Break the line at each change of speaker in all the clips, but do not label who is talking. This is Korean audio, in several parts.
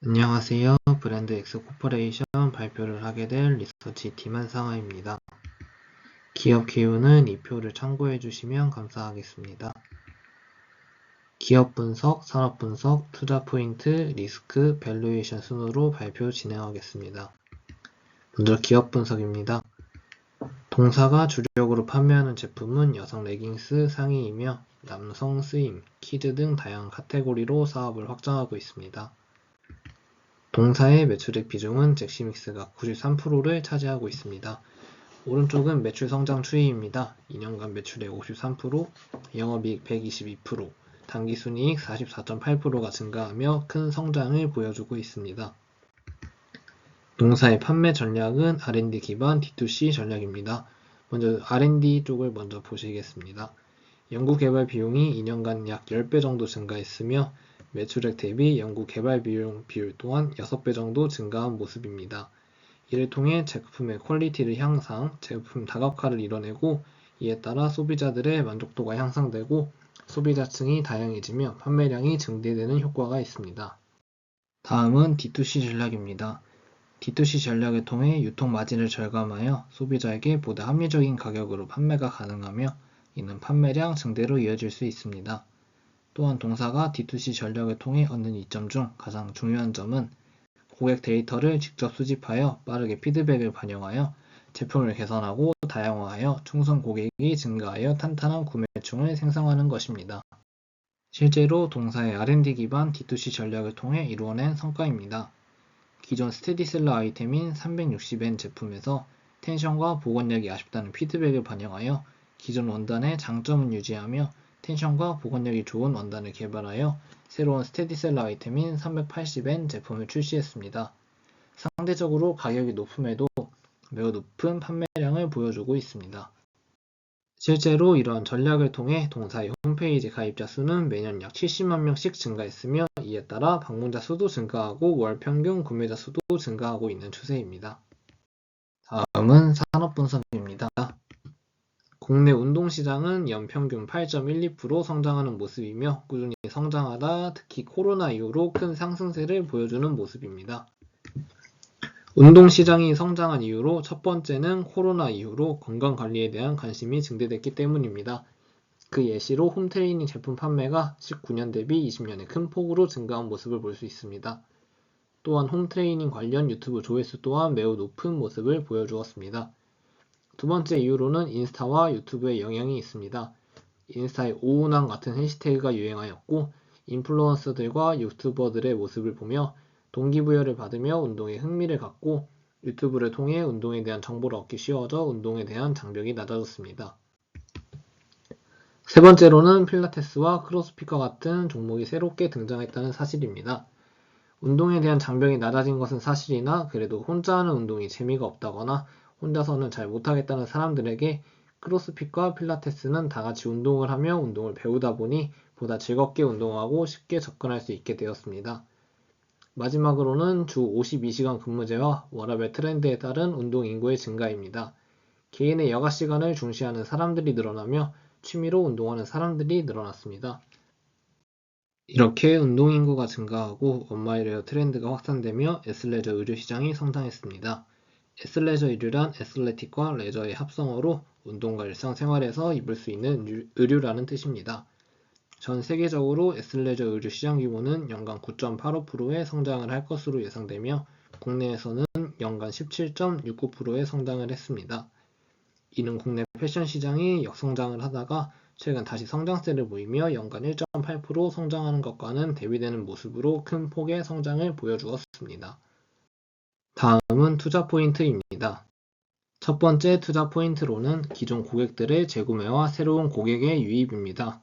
안녕하세요. 브랜드 X 코퍼레이션 발표를 하게 될 리서치팀 한상아입니다. 기업 기후는 이 표를 참고해 주시면 감사하겠습니다. 기업 분석, 산업 분석, 투자 포인트, 리스크, 밸류에이션 순으로 발표 진행하겠습니다. 먼저 기업 분석입니다. 동사가 주력으로 판매하는 제품은 여성 레깅스 상의이며 남성 스임, 키즈 등 다양한 카테고리로 사업을 확장하고 있습니다. 동사의 매출액 비중은 잭시믹스가 93%를 차지하고 있습니다. 오른쪽은 매출 성장 추이입니다. 2년간 매출액 53%, 영업이익 122%, 당기순이익 44.8%가 증가하며 큰 성장을 보여주고 있습니다. 동사의 판매 전략은 R&D 기반 D2C 전략입니다. 먼저 R&D 쪽을 먼저 보시겠습니다. 연구개발 비용이 2년간 약 10배 정도 증가했으며 매출액 대비 연구개발 비용 비율 또한 6배 정도 증가한 모습입니다. 이를 통해 제품의 퀄리티를 향상, 제품 다각화를 이뤄내고 이에 따라 소비자들의 만족도가 향상되고 소비자층이 다양해지며 판매량이 증대되는 효과가 있습니다. 다음은 D2C 전략입니다. D2C 전략을 통해 유통 마진을 절감하여 소비자에게 보다 합리적인 가격으로 판매가 가능하며 이는 판매량 증대로 이어질 수 있습니다. 또한 동사가 D2C 전략을 통해 얻는 이점 중 가장 중요한 점은 고객 데이터를 직접 수집하여 빠르게 피드백을 반영하여 제품을 개선하고 다양화하여 충성 고객이 증가하여 탄탄한 구매층을 생성하는 것입니다. 실제로 동사의 R&D 기반 D2C 전략을 통해 이루어낸 성과입니다. 기존 스테디셀러 아이템인 360N 제품에서 텐션과 복원력이 아쉽다는 피드백을 반영하여 기존 원단의 장점은 유지하며 텐션과 복원력이 좋은 원단을 개발하여 새로운 스테디셀러 아이템인 380N 제품을 출시했습니다. 상대적으로 가격이 높음에도 매우 높은 판매량을 보여주고 있습니다. 실제로 이러한 전략을 통해 동사의 홈페이지 가입자 수는 매년 약 70만 명씩 증가했으며 이에 따라 방문자 수도 증가하고 월 평균 구매자 수도 증가하고 있는 추세입니다. 다음은 산업 분석입니다. 국내 운동시장은 연평균 8.12% 성장하는 모습이며 꾸준히 성장하다 특히 코로나 이후로 큰 상승세를 보여주는 모습입니다. 운동시장이 성장한 이유로 첫 번째는 코로나 이후로 건강관리에 대한 관심이 증대됐기 때문입니다. 그 예시로 홈트레이닝 제품 판매가 19년 대비 20년에 큰 폭으로 증가한 모습을 볼 수 있습니다. 또한 홈트레이닝 관련 유튜브 조회수 또한 매우 높은 모습을 보여주었습니다. 두 번째 이유로는 인스타와 유튜브의 영향이 있습니다. 인스타에 오운환 같은 해시태그가 유행하였고 인플루언서들과 유튜버들의 모습을 보며 동기부여를 받으며 운동에 흥미를 갖고 유튜브를 통해 운동에 대한 정보를 얻기 쉬워져 운동에 대한 장벽이 낮아졌습니다. 세 번째로는 필라테스와 크로스핏과 같은 종목이 새롭게 등장했다는 사실입니다. 운동에 대한 장벽이 낮아진 것은 사실이나 그래도 혼자 하는 운동이 재미가 없다거나 혼자서는 잘 못하겠다는 사람들에게 크로스핏과 필라테스는 다같이 운동을 하며 운동을 배우다 보니 보다 즐겁게 운동하고 쉽게 접근할 수 있게 되었습니다. 마지막으로는 주 52시간 근무제와 워라밸 트렌드에 따른 운동 인구의 증가입니다. 개인의 여가 시간을 중시하는 사람들이 늘어나며 취미로 운동하는 사람들이 늘어났습니다. 이렇게 운동 인구가 증가하고 원마일웨어 트렌드가 확산되며 애슬레저 의류 시장이 성장했습니다. 애슬레저 의류란 애슬레틱과 레저의 합성어로 운동과 일상생활에서 입을 수 있는 의류라는 뜻입니다. 전 세계적으로 애슬레저 의류 시장 규모는 연간 9.85%의 성장을 할 것으로 예상되며 국내에서는 연간 17.69%의 성장을 했습니다. 이는 국내 패션 시장이 역성장을 하다가 최근 다시 성장세를 보이며 연간 1.8% 성장하는 것과는 대비되는 모습으로 큰 폭의 성장을 보여주었습니다. 다음은 투자 포인트입니다. 첫 번째 투자 포인트로는 기존 고객들의 재구매와 새로운 고객의 유입입니다.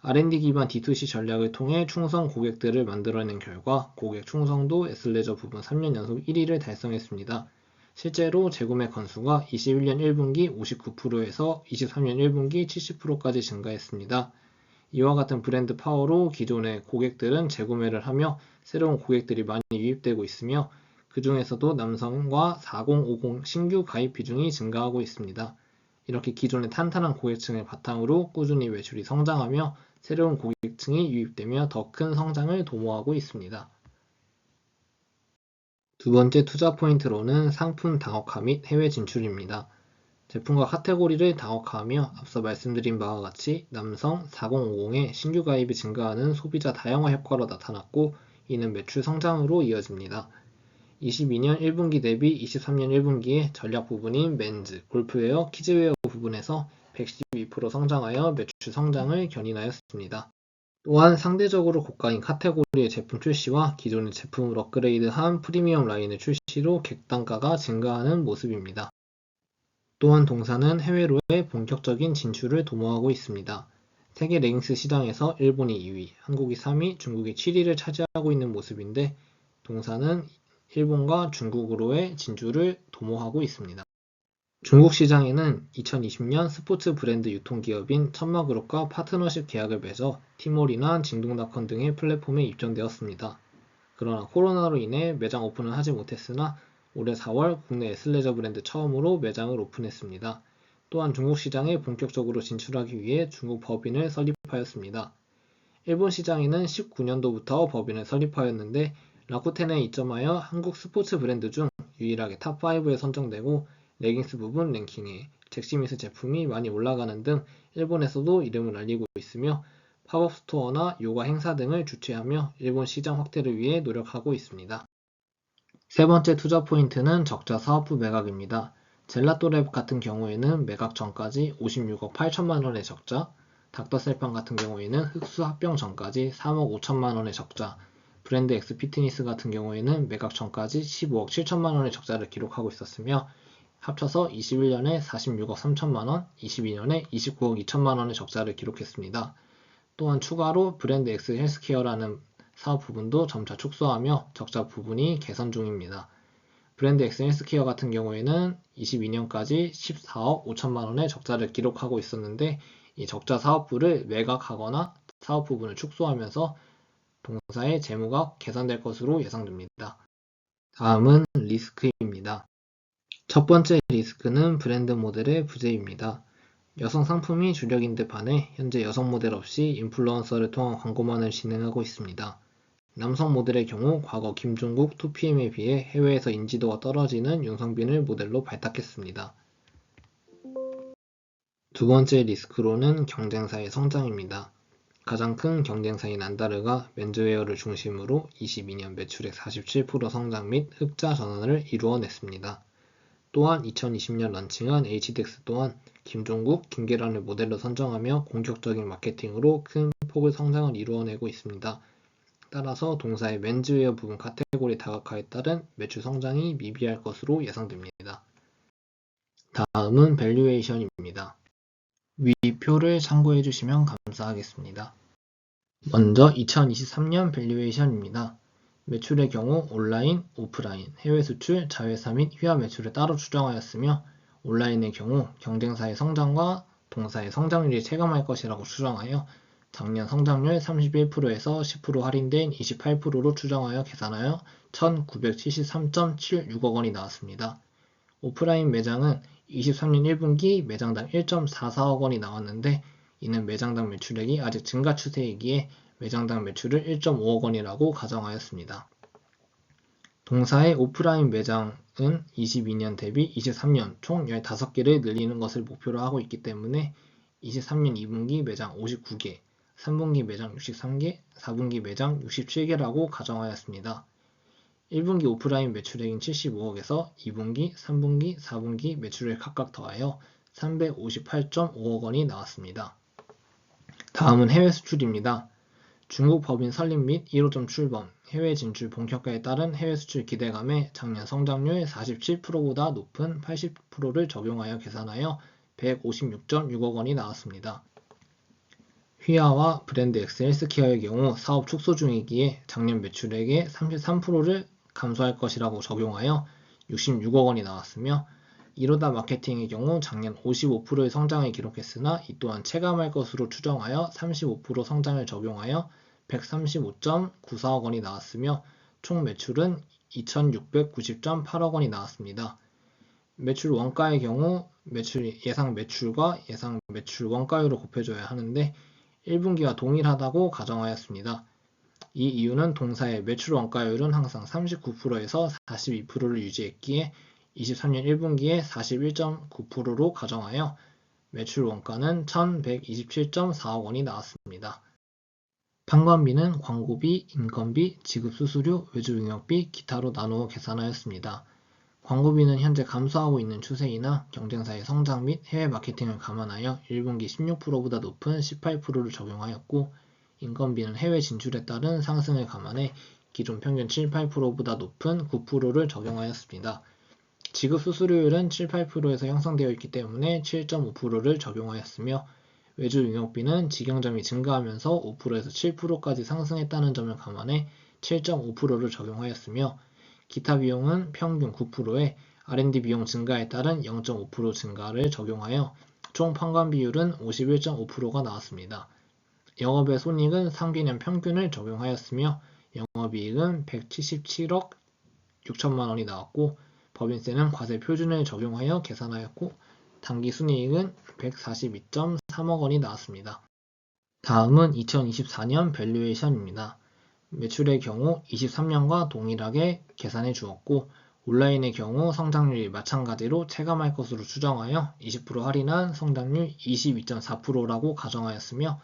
R&D 기반 D2C 전략을 통해 충성 고객들을 만들어낸 결과 고객 충성도 애슬레저 부분 3년 연속 1위를 달성했습니다. 실제로 재구매 건수가 21년 1분기 59%에서 23년 1분기 70%까지 증가했습니다. 이와 같은 브랜드 파워로 기존의 고객들은 재구매를 하며 새로운 고객들이 많이 유입되고 있으며 그 중에서도 남성과 4050 신규 가입 비중이 증가하고 있습니다. 이렇게 기존의 탄탄한 고객층을 바탕으로 꾸준히 매출이 성장하며 새로운 고객층이 유입되며 더 큰 성장을 도모하고 있습니다. 두 번째 투자 포인트로는 상품 다각화 및 해외 진출입니다. 제품과 카테고리를 다각화하며 앞서 말씀드린 바와 같이 남성 4050의 신규 가입이 증가하는 소비자 다양화 효과로 나타났고, 이는 매출 성장으로 이어집니다. 22년 1분기 대비 23년 1분기에 전략 부분인 맨즈, 골프웨어, 키즈웨어 부분에서 112% 성장하여 매출 성장을 견인하였습니다. 또한 상대적으로 고가인 카테고리의 제품 출시와 기존의 제품을 업그레이드한 프리미엄 라인의 출시로 객단가가 증가하는 모습입니다. 또한 동사는 해외로의 본격적인 진출을 도모하고 있습니다. 세계 레깅스 시장에서 일본이 2위, 한국이 3위, 중국이 7위를 차지하고 있는 모습인데, 동사는 일본과 중국으로의 진출을 도모하고 있습니다. 중국 시장에는 2020년 스포츠 브랜드 유통기업인 천마그룹과 파트너십 계약을 맺어 티몰이나 징동닷컴 등의 플랫폼에 입점되었습니다. 그러나 코로나로 인해 매장 오픈을 하지 못했으나 올해 4월 국내 애슬레저 브랜드 처음으로 매장을 오픈했습니다. 또한 중국 시장에 본격적으로 진출하기 위해 중국 법인을 설립하였습니다. 일본 시장에는 19년도부터 법인을 설립하였는데, 라쿠텐에 입점하여 한국 스포츠 브랜드 중 유일하게 탑5에 선정되고, 레깅스 부분 랭킹에 잭시미스 제품이 많이 올라가는 등 일본에서도 이름을 알리고 있으며, 팝업 스토어나 요가 행사 등을 주최하며 일본 시장 확대를 위해 노력하고 있습니다. 세 번째 투자 포인트는 적자 사업부 매각입니다. 젤라또랩 같은 경우에는 매각 전까지 56억 8천만 원의 적자, 닥터셀판 같은 경우에는 흑수 합병 전까지 3억 5천만 원의 적자, 브랜드 X 피트니스 같은 경우에는 매각 전까지 15억 7천만 원의 적자를 기록하고 있었으며, 합쳐서 21년에 46억 3천만 원, 22년에 29억 2천만 원의 적자를 기록했습니다. 또한 추가로 브랜드 X 헬스케어라는 사업 부분도 점차 축소하며 적자 부분이 개선 중입니다. 브랜드 X 헬스케어 같은 경우에는 22년까지 14억 5천만 원의 적자를 기록하고 있었는데, 이 적자 사업부를 매각하거나 사업 부분을 축소하면서 동사의 재무가 개선될 것으로 예상됩니다. 다음은 리스크입니다. 첫 번째 리스크는 브랜드 모델의 부재입니다. 여성 상품이 주력인데 반해 현재 여성 모델 없이 인플루언서를 통한 광고만을 진행하고 있습니다. 남성 모델의 경우 과거 김종국 2PM에 비해 해외에서 인지도가 떨어지는 윤성빈을 모델로 발탁했습니다. 두 번째 리스크로는 경쟁사의 성장입니다. 가장 큰 경쟁사인 안다르가 맨즈웨어를 중심으로 22년 매출액 47% 성장 및 흑자 전환을 이루어냈습니다. 또한 2020년 런칭한 HDX 또한 김종국, 김계란을 모델로 선정하며 공격적인 마케팅으로 큰 폭의 성장을 이루어내고 있습니다. 따라서 동사의 맨즈웨어 부분 카테고리 다각화에 따른 매출 성장이 미비할 것으로 예상됩니다. 다음은 밸류에이션입니다. 위 표를 참고해 주시면 감사하겠습니다. 먼저 2023년 밸류에이션입니다. 매출의 경우 온라인, 오프라인, 해외 수출, 자회사 및 휴화 매출을 따로 추정하였으며, 온라인의 경우 경쟁사의 성장과 동사의 성장률이 체감할 것이라고 추정하여 작년 성장률 31%에서 10% 할인된 28%로 추정하여 계산하여 1,973.76억 원이 나왔습니다. 오프라인 매장은 23년 1분기 매장당 1.44억 원이 나왔는데, 이는 매장당 매출액이 아직 증가 추세이기에 매장당 매출을 1.5억 원이라고 가정하였습니다. 동사의 오프라인 매장은 22년 대비 23년 총 15개를 늘리는 것을 목표로 하고 있기 때문에 23년 2분기 매장 59개, 3분기 매장 63개, 4분기 매장 67개라고 가정하였습니다. 1분기 오프라인 매출액인 75억에서 2분기, 3분기, 4분기 매출을 각각 더하여 358.5억 원이 나왔습니다. 다음은 해외 수출입니다. 중국 법인 설립 및 1호점 출범, 해외 진출 본격화에 따른 해외 수출 기대감에 작년 성장률 47%보다 높은 80%를 적용하여 계산하여 156.6억 원이 나왔습니다. 휘하와 브랜드 X 헬스케어의 경우 사업 축소 중이기에 작년 매출액의 33%를 감소할 것이라고 적용하여 66억 원이 나왔으며, 이로다 마케팅의 경우 작년 55%의 성장을 기록했으나 이 또한 체감할 것으로 추정하여 35% 성장을 적용하여 135.94억 원이 나왔으며, 총 매출은 2,690.8억 원이 나왔습니다. 매출 원가의 경우 예상 매출과 예상 매출 원가율을 곱해줘야 하는데 1분기와 동일하다고 가정하였습니다. 이 이유는 동사의 매출 원가율은 항상 39%에서 42%를 유지했기에 23년 1분기에 41.9%로 가정하여 매출 원가는 1,127.4억 원이 나왔습니다. 판관비는 광고비, 인건비, 지급수수료, 외주ing역비, 기타로 나누어 계산하였습니다. 광고비는 현재 감소하고 있는 추세이나 경쟁사의 성장 및 해외 마케팅을 감안하여 1분기 16%보다 높은 18%를 적용하였고, 인건비는 해외 진출에 따른 상승을 감안해 기존 평균 7, 8%보다 높은 9%를 적용하였습니다. 지급 수수료율은 7, 8%에서 형성되어 있기 때문에 7.5%를 적용하였으며, 외주 잉역비는 직영점이 증가하면서 5%에서 7%까지 상승했다는 점을 감안해 7.5%를 적용하였으며, 기타 비용은 평균 9%에 R&D 비용 증가에 따른 0.5% 증가를 적용하여 총 판관 비율은 51.5%가 나왔습니다. 영업의 손익은 3개년 평균을 적용하였으며 영업이익은 177억 6천만 원이 나왔고, 법인세는 과세 표준을 적용하여 계산하였고, 당기순이익은 142.3억 원이 나왔습니다. 다음은 2024년 밸류에이션입니다. 매출의 경우 23년과 동일하게 계산해 주었고, 온라인의 경우 성장률이 마찬가지로 체감할 것으로 추정하여 20% 할인한 성장률 22.4%라고 가정하였으며,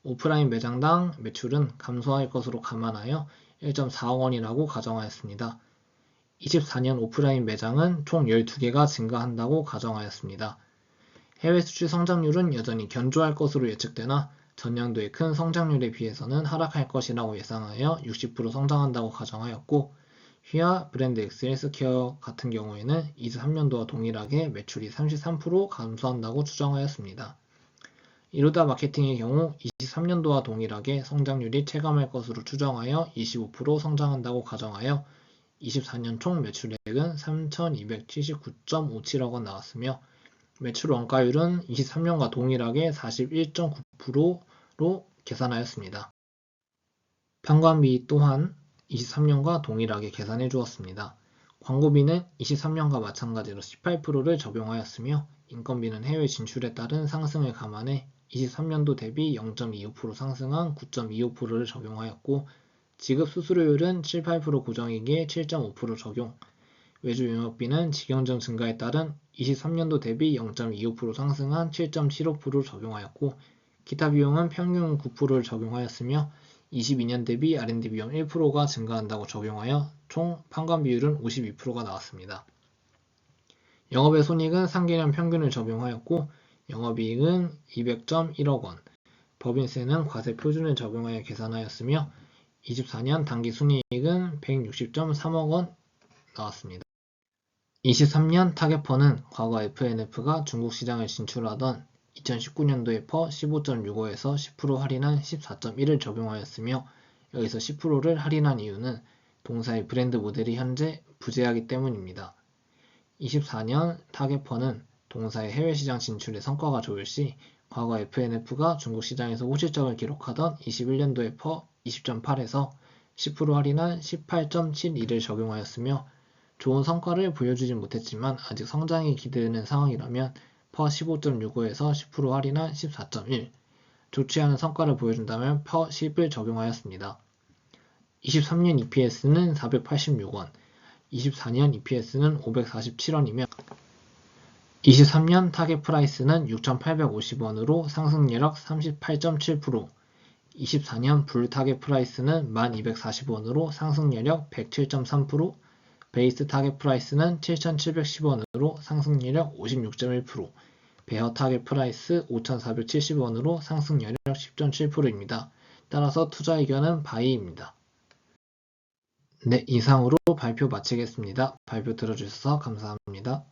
오프라인 매장당 매출은 감소할 것으로 감안하여 1.4억 원이라고 가정하였습니다. 24년 오프라인 매장은 총 12개가 증가한다고 가정하였습니다. 해외 수출 성장률은 여전히 견조할 것으로 예측되나 전년도의 큰 성장률에 비해서는 하락할 것이라고 예상하여 60% 성장한다고 가정하였고, 휘하, 브랜드 X 헬스케어 같은 경우에는 23년도와 동일하게 매출이 33% 감소한다고 추정하였습니다. 이루다 마케팅의 경우 23년도와 동일하게 성장률이 체감할 것으로 추정하여 25% 성장한다고 가정하여 24년 총 매출액은 3,279.57억 원 나왔으며, 매출 원가율은 23년과 동일하게 41.9%로 계산하였습니다. 판관비 또한 23년과 동일하게 계산해 주었습니다. 광고비는 23년과 마찬가지로 18%를 적용하였으며, 인건비는 해외 진출에 따른 상승을 감안해 23년도 대비 0.25% 상승한 9.25%를 적용하였고, 지급 수수료율은 7, 8% 고정이기에 7.5% 적용, 외주 영업비는 직영점 증가에 따른 23년도 대비 0.25% 상승한 7.75%를 적용하였고, 기타 비용은 평균 9%를 적용하였으며 22년 대비 R&D 비용 1%가 증가한다고 적용하여 총 판관 비율은 52%가 나왔습니다. 영업의 손익은 3개년 평균을 적용하였고, 영업이익은 200.1억 원, 법인세는 과세 표준을 적용하여 계산하였으며 24년 당기순이익은 160.3억 원 나왔습니다. 23년 타겟퍼는 과거 FNF가 중국 시장을 진출하던 2019년도에 퍼 15.65에서 10% 할인한 14.1을 적용하였으며, 여기서 10%를 할인한 이유는 동사의 브랜드 모델이 현재 부재하기 때문입니다. 24년 타겟퍼는 동사의 해외시장 진출의 성과가 좋을 시 과거 FNF가 중국 시장에서 호실적을 기록하던 21년도에 퍼 20.8에서 10% 할인한 18.72를 적용하였으며, 좋은 성과를 보여주진 못했지만 아직 성장이 기대되는 상황이라면 퍼 15.65에서 10% 할인한 14.1, 좋지 않은 성과를 보여준다면 퍼 10을 적용하였습니다. 23년 EPS는 486원, 24년 EPS는 547원이며 23년 타겟 프라이스는 6,850원으로 상승률 38.7%, 24년 불 타겟 프라이스는 1,240원으로 상승률 107.3%, 베이스 타겟 프라이스는 7,710원으로 상승률 56.1%, 베어 타겟 프라이스 5,470원으로 상승률 10.7%입니다. 따라서 투자 의견은 바이입니다. 네, 이상으로 발표 마치겠습니다. 발표 들어주셔서 감사합니다.